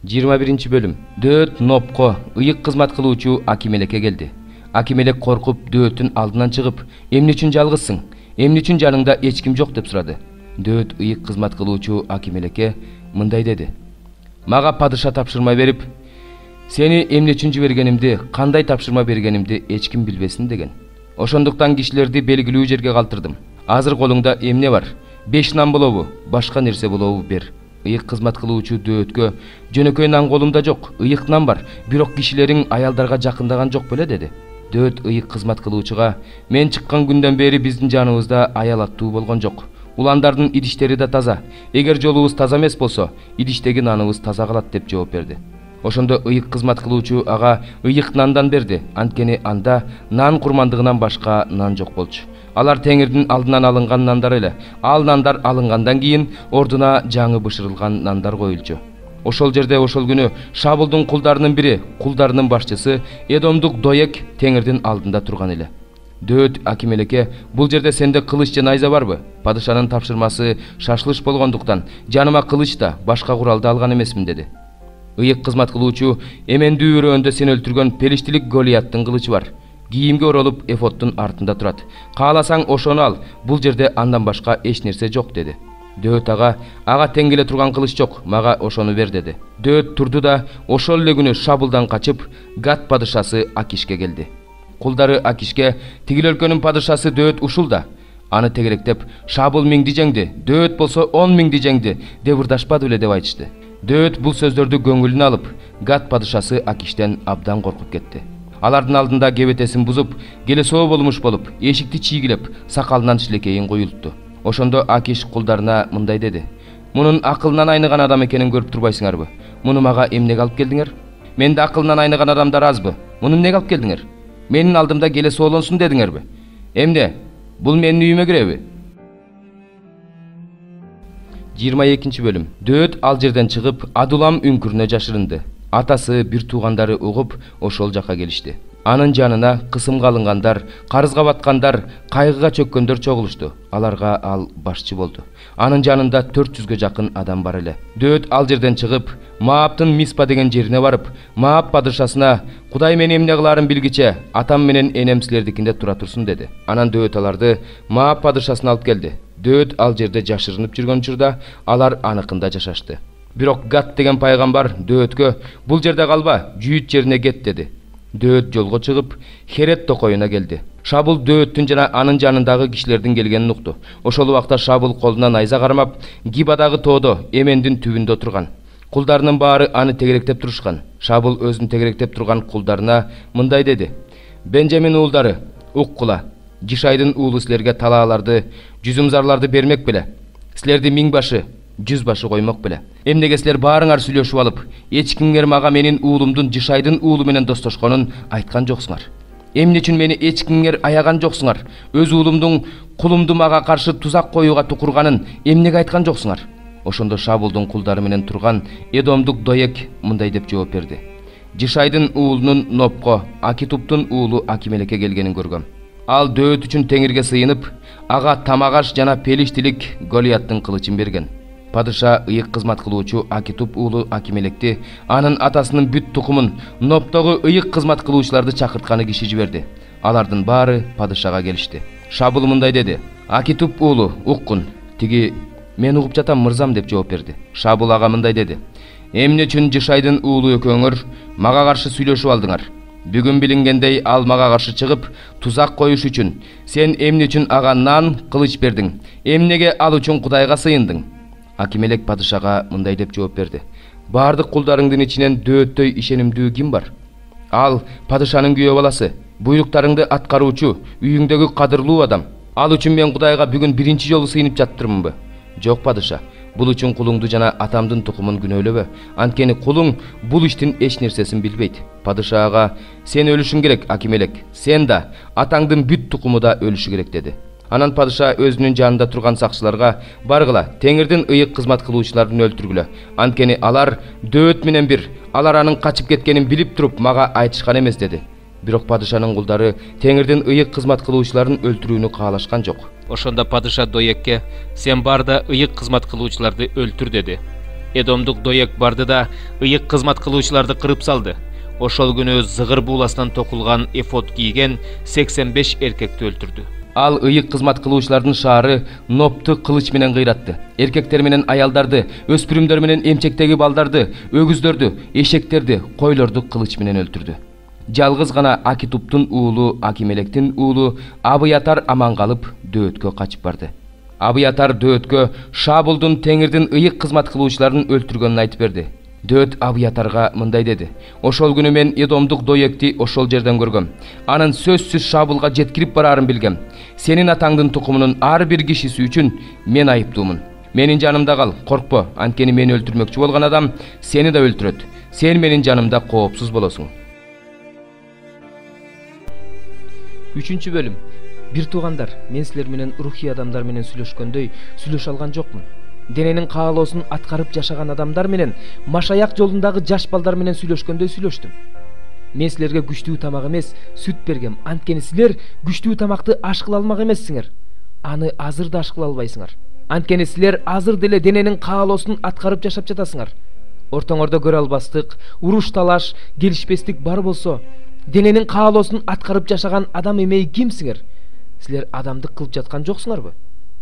21 bölüm. Дөөт Нопко ыйык кызмат кылуучу Акимелекке келди. Акимелек коркуп Дөөттүн алдынан чыгып, "Эмне үчүн жалгызсың? Эмне үчүн жаныңда эч ким жок?" деп сурады. Дөөт ыйык кызмат кылуучу Акимелекке мындай деди: "Мага падыша тапшырма берип, сени эмне үчүн жибергенимди, кандай тапшырма бергенимди эч ким билбесин" деген. Ошондуктан кишилерди белгилүү жерге калтырдым. Азыр колуңда эмне бар? 5 нан болобу? Башка нерсе болобу бер. Ыйык кызмат кылуучу Дөөткө жөнөкөй нан колумда жок, ыйык нан бар, бирок кишилериң аялдарга жакындаган жок беле деди. Дөөт ыйык кызмат кылуучуга: "Мен чыккан күндөн бери биздин жаныбызда аял аттуу болгон жок. Уландардын идиштери да таза. Эгер жолубуз таза эмес болсо, идиштеги наныбыз таза калат" деп жооп берди. Ошондо ыйык кызмат кылуучу ага ыйык нандан берди, анткени анда нан курмандыгынан башка нан жок болчу. Алар Теңирдин алдынан алынган нандар эле. Ал нандар алынгандан кийин ордуна жаңы бышырылган нандар коюлчу. Ошол жерде ошол күнү Шабылдын кулдарынын бири, кулдарынын башчысы Эдомдук Доек Теңирдин алдында турган эле. Дөөт Акимелекке: "Бул жерде сенде кылыч же найза барбы? Падышанын тапшырмасы шашылыш болгондуктан жаныма кылыч да башка куралды алган эмесмин" деди. Ыйык кызмат кылуучу: "Эмендүү өрөөндө сен өлтүргөн Пелиштилик Голияттын кылычы бар. Кийимге оролуп эфодтун артында турат. Кааласаң ошону ал. Бул жерде андан башка эч нерсе жок" деди. Дөөт ага тең келе турган кылыч жок, мага ошону бер" деди. Дөөт турду да ошол эле күнү Шабылдан качып Гат падышасы Акишке келди. Кулдары Акишке: "Тигил өлкөнүн падышасы Дөөт ушул да." Аны тегеректеп: "Шабыл 1000 жеңди, Дөөт болсо 10 000 жеңди" деп ырдашпады беле деп айтышты. Дөөт бул сөздөрдү көңүлүнө алып, Гат падышасы Акиштен абдан коркуп кетти. Алардын алдында кебетесин бузуп, келесоо болмуш болуп, эшикти чийгилеп, сакалынан шилекейин куюлтту. Ошондо Акиш кулдарына мындай деди: "Мунун акылынан айныган адам экенин көрүп турбайсыңарбы? Муну мага эмнеге алып келдиңер? Менде акылынан айныган адамдар азбы? Муну эмнеге алып келдиңер? Менин алдымда келесоолонсун дедиңерби? Эмне? Бул менин үйүмө киреби?" 22 бөлүм. Дөөт ал жерден чыгып, Адулам үңкүрүнө жашырынды. Атасы, бир туугандары угуп, ошол жака келишти. Анын жанына кысымга алынгандар, карызга баткандар, кайгыга чөккөндөр чогулушту. Аларга ал башчы болду. Анын жанында 400гө жакын адам бар эле. Дөөт ал жерден чыгып, Мааптын Миспа деген жерине барып, Маап падышасына: "Кудай мени эмне кылаарын билгиче, атам менен энем силердикинде тура турсун" деди. Анан Дөөт аларды Маап падышасына алып келди. Дөөт ал жерде жашырынып жүргөн учурда алар аныкында жашашты. Бирок Гат деген пайгамбар Дөөткө: "Бул жерде калба, Жүйүт жерине кет" деди. Дөөт жолго чыгып, Херет токоюна келди. Шабыл Дөөттүн жана анын жанындагы кишилердин келгенин укту. Ошол убакта Шабыл колуна найза кармап, Гибадагы тоодо, Эмендин түбүндө отурган. Кулдарынын баары аны тегеректеп турушкан. Шабыл өзүн тегеректеп турган кулдарына мындай деди: "Бенжамин уулдары, уккула. Жишайдын уулу силерге талааларды, жүзүмзарларды бермек беле. Силерди 1000 башы, 100 башы коймок беле. Эмнеге силер баарыңар сүйлөшүп алып, эч кимге мага менин уулумдун Жишайдын уулу менен достошконун айткан жоксуңар? Эмне үчүн мени эч кимге аяган жоксуңар? Өз уулумдун кулумду мага каршы тузак коюуга тукурганын эмнеге айткан жоксуңар?" Ошондо Шабылдын кулдары менен турган Эдомдук Доек мындай деп жооп берди: "Жишайдын уулунун Нопко, Акитуптун уулу Акимелекке келгенин көргөм. Ал Дөөт үчүн Теңирге сыйынып, ага тамагаш жана Пелиштилик Голияттын кылычын берген." Падыша ыйык кызмат кылуучу Акитуп уулу Акимелекти, анын атасынын бүт тукумун, Ноптогу ыйык кызмат кылуучуларды чакыртканы киши жиберди. Алардын баары падышага келишти. Шабыл мындай деди: "Акитуп уулу, уккун." Тиги: "Мен угуп жатам мырзам" деп жооп берди. Шабыл ага мындай деди: "Эмне үчүн Жишайдын уулу экөөңөр мага каршы сүйлөшүп алдыңар? Бүгүн билингендей ал мага каршы чыгып, тузак коюш үчүн сен эмне үчүн ага нан, кылыч бердиң? Эмнеге ал үчүн Кудайга сыйындың?" Акимелек падышага мындай деп жооп берди: "Бардык кулдарыңдын ичинен Дөөттөй ишенимдүү ким бар? Ал падышанын күйөө баласы, буйруктарыңды аткаруучу, үйүңдөгү кадырлуу адам. Ал үчүн мен Кудайга бүгүн биринчи жолу сыйынып жаттырмынбы? Жок падыша, бул үчүн кулуңду жана атамдын тукумун күнөөлөбө, анткени кулуң бул иштин эч нерсесин билбейт." Падыша ага: "Сен өлүшүң керек, Акимелек. Сен да, атаңдын бүт тукуму да өлүшү керек" деди. Анан падыша өзүнүн жанында турган сакчыларга: "Баргыла, Теңирдин ыйык кызмат кылуучуларын өлтүргүлө. Анткени алар Дөөт менен бир. Алар анын качып кеткенин билип туруп мага айтышкан эмес" деди. Бирок падышанын кулдары Теңирдин ыйык кызмат кылуучуларын өлтүрүүнү каалашкан жок. Ошондо падыша Доекке: "Сен бар да ыйык кызмат кылуучуларды өлтүр" деди. Эдомдук Доек барды да ыйык кызмат кылуучуларды кырып салды. Ошол күнү зыгыр бууласынан токулган эфод кийген 85 эркекти өлтүрдү. Ал ыйык кызмат кылуучулардын шаары Нопту кылыч менен кыйратты. Эркектер менен аялдарды, өспүрүмдөр менен эмчектеги балдарды, өгүздөрдү, эшектерди, койлорду кылыч менен өлтүрдү. Жалгыз гана Акитуптун уулу Акимелектин уулу Абыятар аман калып дөөткө качып барды. Абыятар дөөткө Шабулдун Теңирдин ыйык кызмат кылуучуларын өлтүргөнүн айтып берди. Дөөт Абыятарга мындай деди: "Ошол күнү мен Эдомдук Доекти ошол жерден көргөм. Анын сөзсүз Шабулга жеткирип барарын билгем. Сенин атаңдын тукумунун ар бир кишиси үчүн мен айыптуумун. Менин жанымда кал, коркпо, анткени мени өлтүрмөкчү болгон адам сени да өлтүрөт. Сен менин жанымда коопсуз болосуң." 3 бөлүм. Бир туугандар, мен силер менен рухий адамдар менен сүйлөшкөндөй сүйлөшө алган жокмун. Дененин каалоосун аткарып жашаган адамдар менен машаяк жолундагы жаш балдар менен сүйлөшкөндөй сүйлөштүм. Мен силерге күчтүү тамак эмес, сүт бергем, анткени силер күчтүү тамакты аш кыла алмак эмессиңер. Аны азыр да аш кыла албайсыңар. Анткени силер азыр деле дененин каалоосун аткарып жашап жатасыңар. Ортоңордо көрө албастык, уруш талаш, келишпестик бар болсо, дененин каалоосун аткарып жашаган адам эмей кимсиңер? Силер адамдык кылып жаткан жоксуңарбы?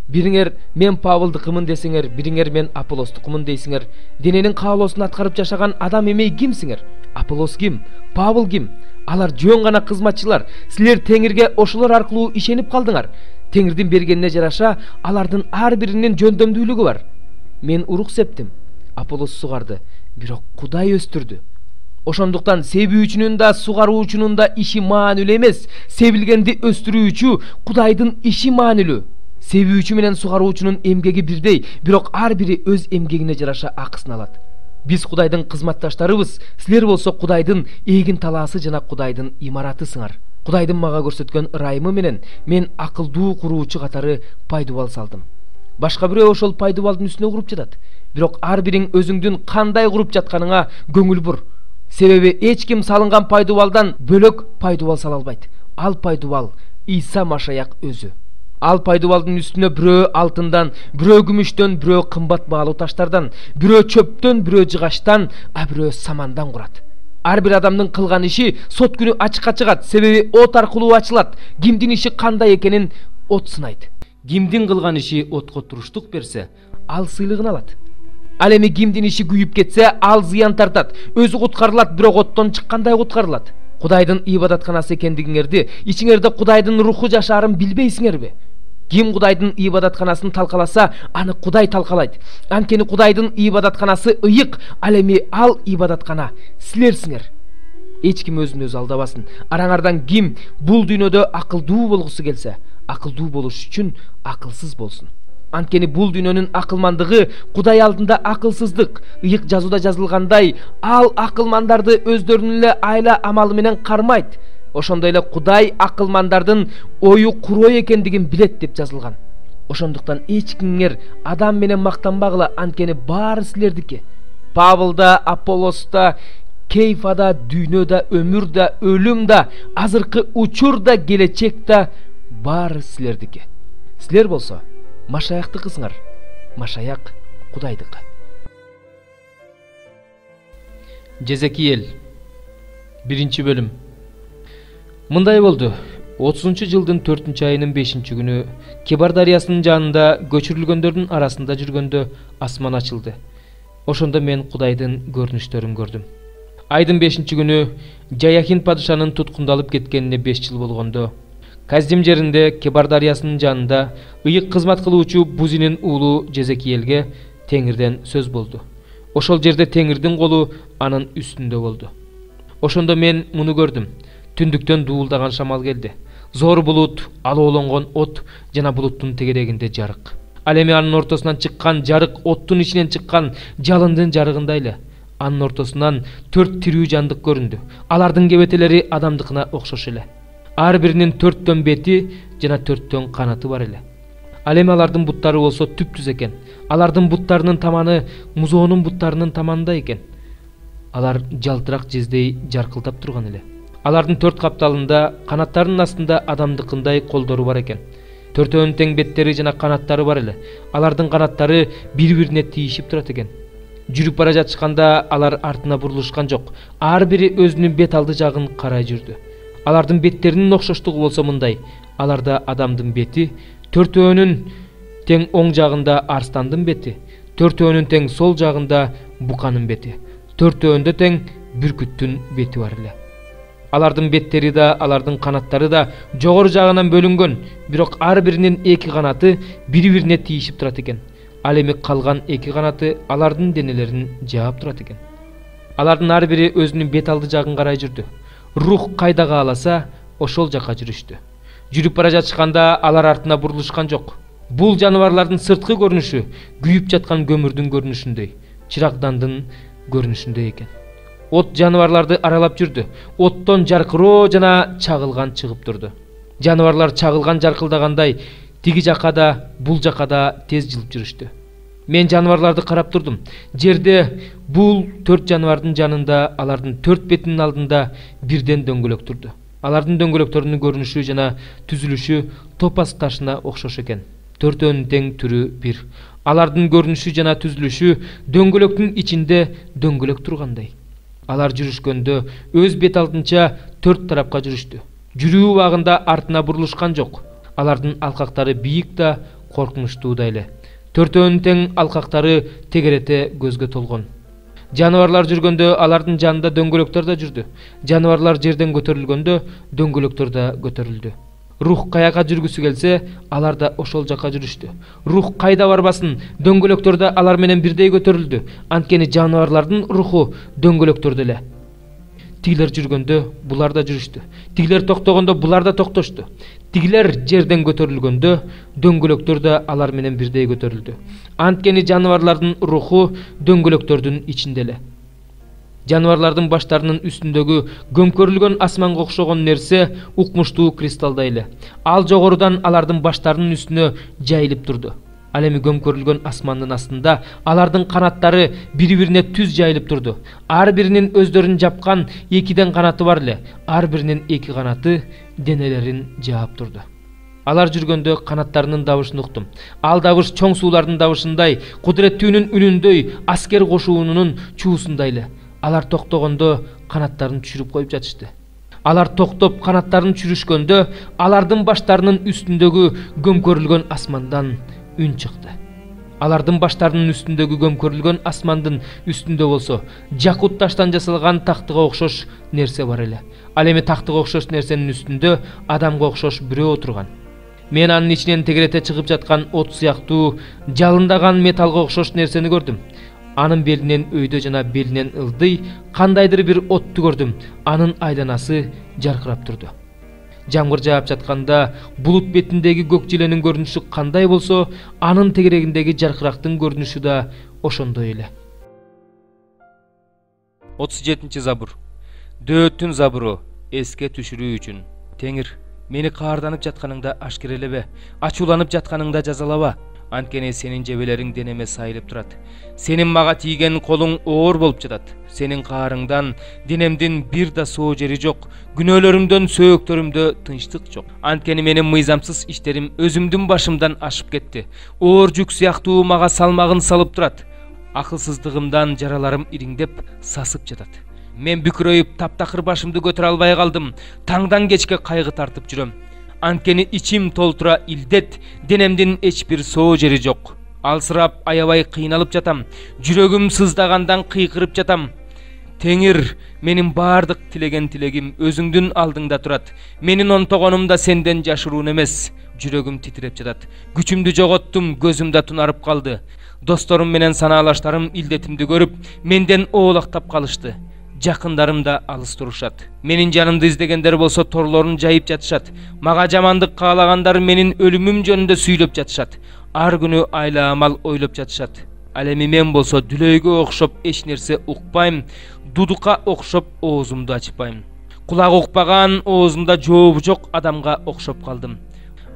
Бириңер мен Павылдыкымын десеңер, бириңер мен Аполлостукумун дейсиңер. Дененин каалоосун аткарып жашаган адам эмей кимсиңер? Аполлос ким? Павыл ким? Алар жөн гана кызматчылар. Силер Теңирге ошолор аркылуу ишенип калдыңар. Теңирдин бергенине жараша алардын ар биринин жөндөмдүүлүгү бар. Мен урук септим, Аполлос сугарды, бирок Кудай өстүрдү. Ошондуктан себүүчүнүн да сугаруучунун да иши маанилүү эмес, себилгенди өстүрүүчү Кудайдын иши маанилүү. Себүүчү менен сугаруучунун эмгеги бирдей, бирок ар бири өз эмгегине жараша акысын алат. Биз Кудайдын кызматташтарыбыз, силер болсо Кудайдын эгин талаасы жана Кудайдын имаратысыңар. Кудайдын мага көрсөткөн ырайымы менен мен акылдуу куруучу катары пайдубал салдым. Башка бирөө ошол пайдубалдын үстүнө куруп жатат. Бирок ар бириң өзүңдүн кандай куруп жатканыңа көңүл бур. Себеби эч ким салынган пайдубалдан бөлөк пайдубал сала албайт. Ал пайдубал Иса Машаяк өзү. Ал пайдубалдын үстүнө бирөө алтындан, бирөө күмүштөн, бирөө кымбат баалуу таштардан, бирөө чөптөн, бирөө жыгачтан, а бирөө самандан курат. Ар бир адамдын кылган иши сот күнү ачыкка чыгат, себеби от аркылуу ачылат. Кимдин иши кандай экенин от сынайт. Кимдин кылган иши отко туруштук берсе, ал сыйлыгын алат. Ал эми кимдин иши күйүп кетсе, ал зыян тартат. Өзү куткарылат, бирок оттон чыккандай куткарылат. Кудайдын ибадатканасы экендигиңерди, ичиңерде Кудайдын руху жашаарын билбейсиңерби? Ким Кудайдын ибадатканасын талкаласа, аны Кудай талкалайт. Анткени Кудайдын ибадатканасы ыйык, ал эми ал ибадаткана силерсиңер. Эч ким өзүн өзү алдабасын. Араңардан ким бул дүйнөдө акылдуу болгусу келсе, акылдуу болуш үчүн акылсыз болсун. Анткени бул дүйнөнүн акылмандыгы Кудай алдында акылсыздык. Ыйык жазууда жазылгандай, ал акылмандарды өздөрүнүн эле айла амалы менен кармайт. Ошондой эле Кудай акылмандардын ою курой экендигин билет деп жазылган. Ошондуктан эч кимиңер адам менен мактанбагыла, анткени баары силердики. Павылда, Аполлоста, Кейфада, дүйнөдө, өмүрдө, өлүмдө, азыркы учурда, келечекте баары силердики. Силер болсо Машаяктыкысыңар. Машаяк Кудайдыкы. Жезекиел 1 бөлүм. Мындай болду. 30-жылдын 4-айынын 5-күнү Кебар дарыясынын жанында көчүрүлгөндөрдүн арасында жүргөндө асман ачылды. Ошондо мен Кудайдын көрүнүштөрүн көрдүм. Айдын 5-күнү Жаяхин падышанын туткундалып кеткенине 5 жыл болгондо Каздим жеринде Кебар дарыясынын жанында ыйык кызмат кылуучу Бузинин уулу Жезекиелге Теңирден сөз болду. Ошол жерде Теңирдин колу анын үстүндө болду. Ошондо мен муну көрдүм. Түндүктөн дуулдаган шамал келди. Зор булут, алоолонгон от жана булуттун тегерегинде жарык. Ал эми анын ортосунан чыккан жарык оттун ичинен чыккан жалындын жарыгындай эле. Анын ортосунан 4 тирүү жандык көрүндү. Алардын кебетелери адамдыкына окшош эле. Ар биринин 4 бети жана 4 канаты бар эле. Ал эми алардын буттары болсо түп-түз экен. Алардын буттарынын таманы музоонун буттарынын таманында экен. Алар жалтырак жездей жаркылдап турган эле. Алардын 4 капталында канаттарынын астында адамдыкындай колдору бар экен. 4 тең беттери жана канаттары бар эле. Алардын канаттары бири-бирине тийишип турат экен. Жүрүп бара жатышканда алар артына бурулушкан жок. Ар бири өзүнүн бет алды жагын карай жүрдү. Алардын беттеринин окшоштугу болсо мындай: аларда адамдын бети, төртөөнүн тең оң жагында арстандын бети, төртөөнүн тең сол жагында буканын бети, төртөөнүндө тең бүркүттүн бети бар эле. Алардын беттери да, алардын канаттары да жогору жагынан бөлүнгөн, бирок ар биринин эки канаты бири-бирине тийишип турат экен. Ал эми калган эки канаты алардын денелерин жаап турат экен. Алардын ар бири өзүнүн бет алды жагын карай жүрдү. Рух кайда кааласа, ошол жака жүрүштү. Жүрүп бара жатышканда алар артына бурулушкан жок. Бул жаныбарлардын сырткы көрүнүшү күйүп жаткан көмүрдүн көрүнүшүндөй, чырагдандын көрүнүшүндөй экен. От жаныбарларды аралап жүрдү. Оттон жаркыроо жана чагылган чыгып турду. Жаныбарлар чагылган жаркылдагандай тиги жака да, бул жака да тез жылып жүрүштү. Мен жаныбарларды карап турдум. Жерде бул 4 жаныбардын жанында, алардын 4 бетинин алдында бирден дөңгөлөк турду. Алардын дөңгөлөктөрүнүн көрүнүшү жана түзүлүшү топаз ташына окшош экен. Төртөөнүн тең түрү бир. Алардын көрүнүшү жана түзүлүшү дөңгөлөктүн ичинде дөңгөлөк тургандай. Алар жүрүшкөндө өз бет алдынча 4 тарапка жүрүштү. Жүрүү убагында артына бурулушкан жок. Алардын алкактары бийик да, коркунучтуу да эле. Төртөөнүн тең алкактары тегерете көзгө толгон. Жаныбарлар жүргөндө алардын жанында дөңгөлөктөр да жүрдү. Жаныбарлар жерден көтөрүлгөндө дөңгөлөктөр да көтөрүлдү. Рух каяка жүргүсү келсе, алар да ошол жака жүрүштү. Рух кайда барбасын, дөңгөлөктөр да алар менен бирдей көтөрүлдү. Анткени жаныбарлардын руху дөңгөлөктөрдө эле. Тигилер жүргөндө булар да жүрүштү. Тигилер токтогондо булар да токтошту. Тигилер жерден көтөрүлгөндө дөңгөлөктөр да алар менен бирдей көтөрүлдү. Анткени жаныбарлардын руху дөңгөлөктөрдүн ичинде эле. Жаныбарлардын баштарынын үстүндөгү көмкөрүлгөн асманга окшогон нерсе укмуштуу кристалдай эле. Ал жогорудан алардын баштарынын үстүнө жайылып турду. Ал эми көмкөрүлгөн асмандын астында алардын канаттары бири-бирине түз жайылып турду. Ар биринин өздөрүн жапкан экиден канаты бар эле. Ар биринин эки канаты денелерин жаап турду. Алар жүргөндө канаттарынын дабышын уктум. Ал дабыш чоң суулардын дабышындай, кудуреттүүнүн үнүндөй, аскер кошуунунун чуусундай эле. Алар токтогондо канаттарын түшүрүп коюп жатышты. Алар токтоп канаттарын түшүрүшкөндө алардын баштарынын үстүндөгү көмкөрүлгөн асмандан үн чыкты. Алардын баштарынын үстүндөгү көмкөрүлгөн асмандын үстүндө болсо жакут таштан жасалган тактыга окшош нерсе бар эле. Ал эми тактыга окшош нерсенин үстүндө адамга окшош бирөө отурган. Мен анын ичинен тегерете чыгып жаткан от сыяктуу жалындаган металлга окшош нерсени көрдүм. Анын белинен өйдө жана белинен ылдый кандайдыр бир отту көрдүм. Анын айланасы жаркырап турду. Жамгыр жаап жатканда булут бетиндеги көк желенин көрүнүшү кандай болсо, анын тегерегиндеги жаркырактын көрүнүшү да ошондой эле. 37 забур. Дөөттүн забуру эске түшүрүү үчүн. Теңир, мени каарданып жатканыңда ашкерелебе, ачууланып жатканыңда жазалаба. Анткени сенин жебелериң денеме сайылып турат. Сенин мага тийген колуң оор болуп жатат. Сенин каарыңдан денемдин бир да соо жери жок. Күнөөлөрүмдөн сөөктөрүмдө тынчтык жок. Анткени менин мыйзамсыз иштерим өзүмдүн башымдан ашып кетти. Оор жүк сыяктуу мага салмагын салып турат. Акылсыздыгымдан жараларым ириңдеп сасып жатат. Мен бүкүрөйүп таптакыр башымды көтөрө албай калдым. Таңдан кечке кайгы тартып жүрөм. Анткени ичим толтура илдет, денемдин эч бир соо жери жок. Алсырап, аябай кыйналып жатам. Жүрөгүм сыздагандан кыйкырып жатам. Теңир, менин бардык тилеген тилегим өзүңдүн алдыңда турат. Менин онтогонум да сенден жашыруун эмес. Жүрөгүм титиреп жатат. Күчүмдү жоготтум, көзүм да тунарып калды. Досторум менен санаалаштарым илдетимди көрүп, менден оолактап калышты. Жакындарым да алыс турушат. Менин жанымды издегендер болсо торлорун жайып жатышат. Мага жамандык каалагандар менин өлүмүм жөнүндө сүйлөп жатышат. Ар күнү айла амал ойлоп жатышат. Ал эми мен болсо дүлөйгө окшоп эч нерсе укпайм, дудукка окшоп оозумду ачпайм. Кулак укпаган, оозумда жообу жок адамга окшоп калдым.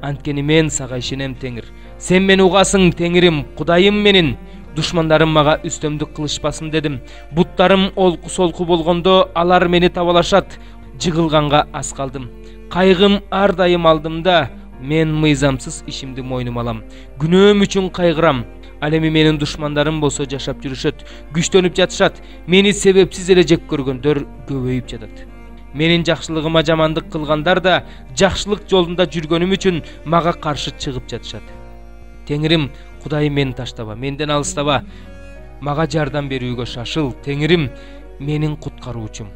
Анткени мен сага ишенем, Теңир. Сен мени угасың, Теңирим, Кудайым менин. Душмандарым мага үстөмдүк кылышпасын дедим. Буттарым олку-солку болгондо алар мени табалашат. Жыгылганга аз калдым. Кайгым ар дайым алдымда. Мен мыйзамсыз ишимди мойнума алам. Күнөөм үчүн кайгырам. Ал эми менин душмандарым болсо жашап жүрүшөт, күчтөнүп жатышат. Мени себепсиз эле жек көргөндөр көбөйүп жатат. Менин жакшылыгыма жамандык кылгандар да жакшылык жолунда жүргөнүм үчүн мага каршы чыгып жатышат. Теңирим, Кудайым, мени таштаба, менден алыстаба. Мага жардам берүүгө шашыл. Теңирим, менин куткаруучум.